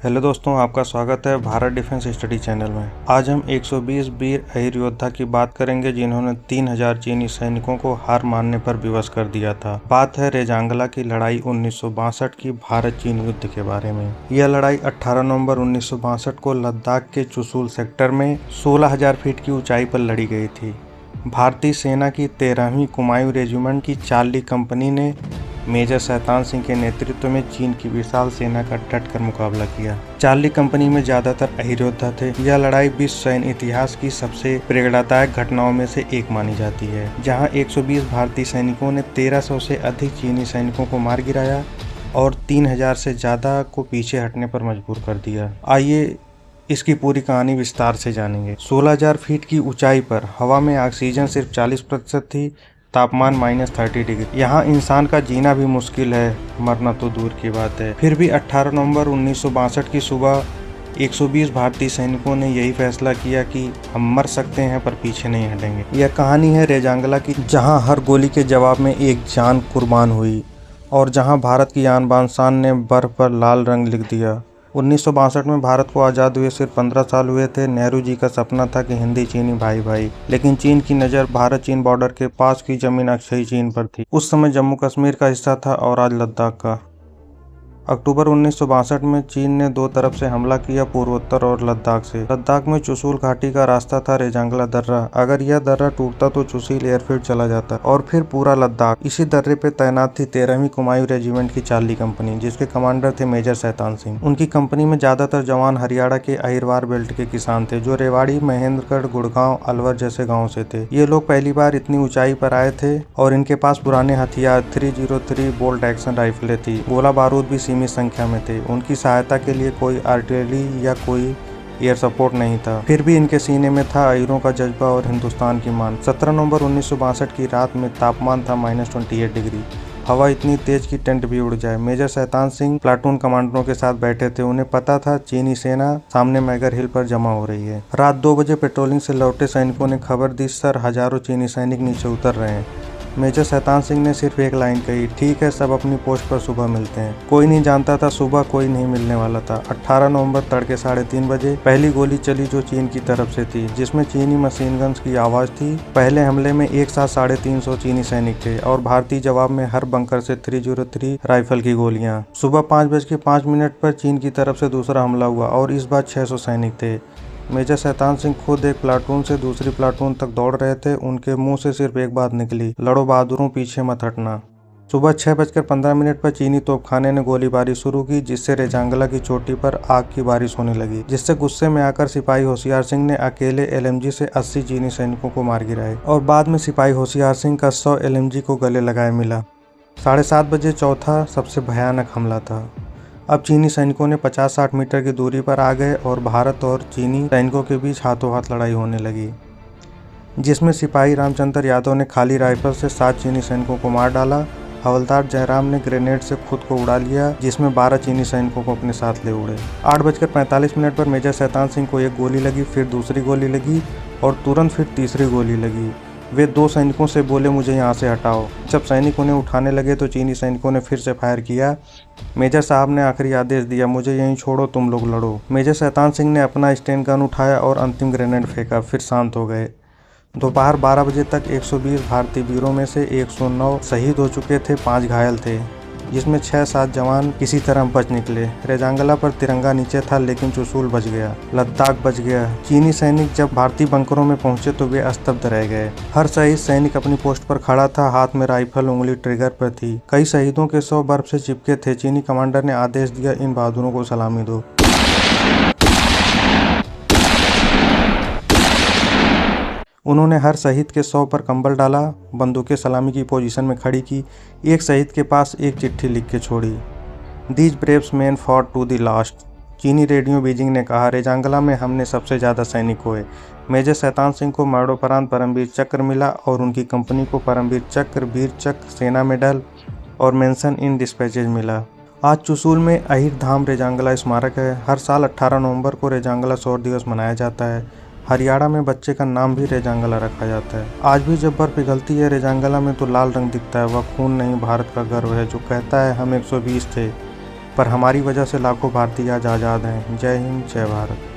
Hello दोस्तों, आपका स्वागत है भारत डिफेंस स्टडी चैनल में। आज हम 120 वीर अहीर योद्धा की बात करेंगे जिन्होंने 3000 चीनी सैनिकों को हार मानने पर विवश कर दिया था। बात है रेजांगला की लड़ाई 1962 की भारत चीन युद्ध के बारे में। यह लड़ाई 18 नवंबर 1962 को लद्दाख के चुशूल सेक्टर में 16,000 फीट की ऊंचाई पर लड़ी गई थी। भारतीय सेना की 13वीं कुमाऊं रेजिमेंट की चार्ली कंपनी ने मेजर शैतान सिंह के नेतृत्व में चीन की विशाल सेना का डटकर मुकाबला किया। चार्ली कंपनी में ज्यादातर अहीर योद्धा थे। यह लड़ाई विश्व सैन्य इतिहास की सबसे प्रेरणादायक घटनाओं में से एक मानी जाती है, जहां 120 भारतीय सैनिकों ने 1300 से अधिक चीनी सैनिकों को मार गिराया और 3000 से ज्यादा को पीछे हटने पर मजबूर कर दिया। आइए इसकी पूरी कहानी विस्तार से जानेंगे। 16,000 फीट की ऊंचाई पर हवा में ऑक्सीजन सिर्फ 40% थी, तापमान -30 डिग्री। यहाँ इंसान का जीना भी मुश्किल है, मरना तो दूर की बात है। फिर भी 18 नवंबर 1962 की सुबह 120 भारतीय सैनिकों ने यही फैसला किया कि हम मर सकते हैं पर पीछे नहीं हटेंगे। यह कहानी है रेजांगला की, जहाँ हर गोली के जवाब में एक जान कुर्बान हुई और जहाँ भारत की आन बान शान ने बर्फ पर लाल रंग लिख दिया। 1962 में भारत को आज़ाद हुए सिर्फ 15 साल हुए थे। नेहरू जी का सपना था कि हिंदी चीनी भाई भाई, लेकिन चीन की नज़र भारत चीन बॉर्डर के पास की जमीन अक्षय चीन पर थी। उस समय जम्मू कश्मीर का हिस्सा था और आज लद्दाख का। अक्टूबर 1962 में चीन ने दो तरफ से हमला किया, पूर्वोत्तर और लद्दाख से। लद्दाख में चुशूल घाटी का रास्ता था रेजांगला दर्रा। अगर यह दर्रा टूटता तो चुशूल एयरफील्ड चला जाता और फिर पूरा लद्दाख। इसी दर्रे पे तैनात थी 13वीं कुमाऊं रेजिमेंट की चार्ली कंपनी, जिसके कमांडर थे मेजर शैतान सिंह। उनकी कंपनी में ज्यादातर जवान हरियाणा के अहिरवार बेल्ट के किसान थे, जो रेवाड़ी, महेंद्रगढ़, गुड़गांव, अलवर जैसे गाँव से थे। ये लोग पहली बार इतनी ऊंचाई पर आए थे और इनके पास पुराने हथियार 303 बोल्ट एक्शन राइफलें थी। गोला बारूद भी सीमित संख्या में थे। उनकी सहायता के लिए कोई आर्टिलरी या कोई एयर सपोर्ट नहीं था। फिर भी इनके सीने में था अहीरों का जज्बा और हिंदुस्तान की मान। 17 नवंबर 1962 की रात में तापमान था -28 डिग्री। हवा इतनी तेज कि टेंट भी उड़ जाए। मेजर शैतान सिंह प्लाटून कमांडरों के साथ बैठे थे। उन्हें पता था चीनी सेना सामने मैगर हिल पर जमा हो रही है। रात 2 बजे पेट्रोलिंग से लौटे सैनिकों ने खबर दी, सर हजारों चीनी सैनिक नीचे उतर रहे हैं। मेजर शैतान सिंह ने सिर्फ एक लाइन कही, ठीक है, सब अपनी पोस्ट पर सुबह मिलते हैं। कोई नहीं जानता था सुबह कोई नहीं मिलने वाला था। 18 नवंबर तड़के 3:30 बजे पहली गोली चली, जो चीन की तरफ से थी, जिसमें चीनी मशीन गन्स की आवाज थी। पहले हमले में एक साथ 350 चीनी सैनिक थे और भारतीय जवाब में हर बंकर से 303 राइफल की गोलियां। सुबह 5:05 पर चीन की तरफ से दूसरा हमला हुआ और इस बार 600 सैनिक थे। मेजर शैतान सिंह खुद एक प्लाटून से दूसरी प्लाटून तक दौड़ रहे थे। उनके मुंह से सिर्फ एक बात निकली, लड़ो बहादुरों, पीछे मत हटना। सुबह 6:15 पर चीनी तोपखाने ने गोलीबारी शुरू की, जिससे रेजांगला की चोटी पर आग की बारिश होने लगी, जिससे गुस्से में आकर सिपाही होशियार सिंह ने अकेले LMG से 80 चीनी सैनिकों को मार गिराए और बाद में सिपाही होशियार सिंह का 100 LMG को गले लगाए मिला। 7:30 बजे चौथा सबसे भयानक हमला था। अब चीनी सैनिकों ने 50-60 मीटर की दूरी पर आ गए और भारत और चीनी सैनिकों के बीच हाथों हाथ लड़ाई होने लगी, जिसमें सिपाही रामचंद्र यादव ने खाली राइफल से 7 चीनी सैनिकों को मार डाला। हवलदार जयराम ने ग्रेनेड से खुद को उड़ा लिया, जिसमें 12 चीनी सैनिकों को अपने साथ ले उड़े। 8:45 पर मेजर शैतान सिंह को एक गोली लगी, फिर दूसरी गोली लगी और तुरंत फिर तीसरी गोली लगी। वे 2 सैनिकों से बोले, मुझे यहाँ से हटाओ। जब सैनिक उन्हें उठाने लगे तो चीनी सैनिकों ने फिर से फायर किया। मेजर साहब ने आखिरी आदेश दिया, मुझे यहीं छोड़ो, तुम लोग लड़ो। मेजर शैतान सिंह ने अपना स्टेन गन उठाया और अंतिम ग्रेनेड फेंका, फिर शांत हो गए। दोपहर 12 बजे तक 120 भारतीय वीरों में से 109 शहीद हो चुके थे, 5 घायल थे, जिसमें 6-7 जवान किसी तरह बच निकले। रेजांगला पर तिरंगा नीचे था, लेकिन चुशूल बच गया, लद्दाख बच गया। चीनी सैनिक जब भारतीय बंकरों में पहुंचे तो वे स्तब्ध रह गए। हर शहीद सैनिक अपनी पोस्ट पर खड़ा था, हाथ में राइफल, उंगली ट्रिगर पर थी। कई शहीदों के 100 बर्फ से चिपके थे। चीनी कमांडर ने आदेश दिया, इन बहादुरों को सलामी दो। उन्होंने हर शहीद के 100 पर कंबल डाला, बंदूकें सलामी की पोजीशन में खड़ी की। एक शहीद के पास एक चिट्ठी लिख के छोड़ी, these braves man fought to the last. चीनी रेडियो बीजिंग ने कहा, रेजांगला में हमने सबसे ज़्यादा सैनिक खोए। मेजर शैतान सिंह को मरणोपरांत परमवीर चक्र मिला और उनकी कंपनी को परमवीर चक्र, वीर चक्र, सेना मेडल और मेंशन इन डिस्पैचेज मिला। आज चुशूल में अहीर धाम रेजांगला स्मारक है। हर साल 18 नवंबर को रेजांगला शौर्य दिवस मनाया जाता है। हरियाणा में बच्चे का नाम भी रेजांगला रखा जाता है। आज भी जब बर्फ पिघलती है रेजांगला में तो लाल रंग दिखता है। वह खून नहीं, भारत का गर्व है, जो कहता है हम 120 थे, पर हमारी वजह से लाखों भारतीय आज आज़ाद हैं। जय हिंद, जय भारत।